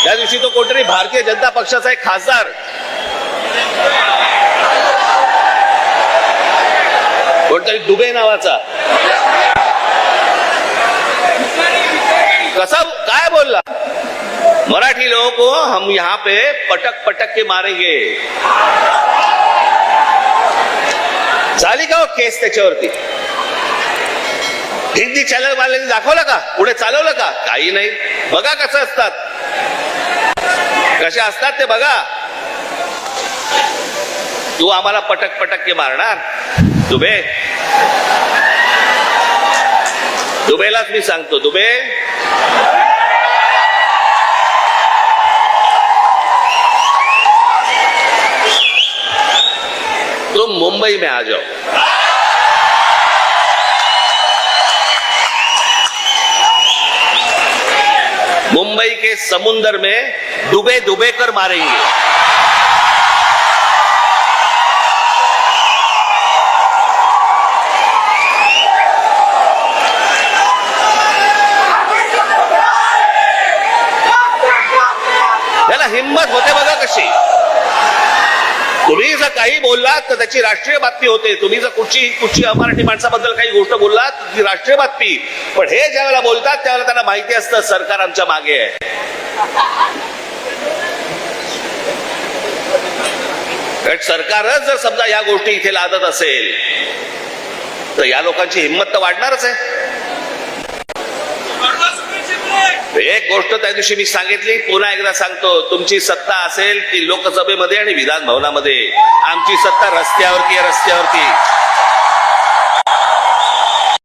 त्या दिवशी तो कोणतरी भारतीय जनता पक्षाचा एक खासदार कोणतरी दुबे नावाचा कसा काय बोलला, मराठी लोगों को हम यहाँ पे पटक पटक के मारेंगे. झाली का हो केस त्याच्यावरती? हिंदी चॅनल वाल्यांनी दाखवलं का? पुढे चालवलं का? काही नाही. बघा कसं असतात, कसे असतात ते बघा. तू आम्हाला पटक पटक के मारणार दुबे? दुबेलाच मी सांगतो, दुबे तुम मुंबई में आ जाओ. मुंबई के समुंदर में डूबे डूबे कर मारेंगे. त्याला हिम्मत होते बघा कशी. तुम्ही जर काही बोललात तर त्याची राष्ट्रीय बातमी होते. तुम्ही जर कुठची मराठी माणसाबद्दल काही गोष्ट बोललात ती राष्ट्रीय बातमी. पण हे ज्यावेळेला बोलतात त्यावेळेला त्यांना माहिती असतं सरकार आमच्या मागे आहे. कारण सरकारच जर समजा या गोष्टी इथे लादत असेल तर या लोकांची हिंमत तर वाढणारच आहे. एक गोष्ट त्या दिवशी मी सांगितली, पुन्हा एकदा सांगतो, तुमची सत्ता असेल ती लोकसभेमध्ये आणि विधान भवनामध्ये. आमची सत्ता रस्त्यावरती आहे, रस्त्यावरती.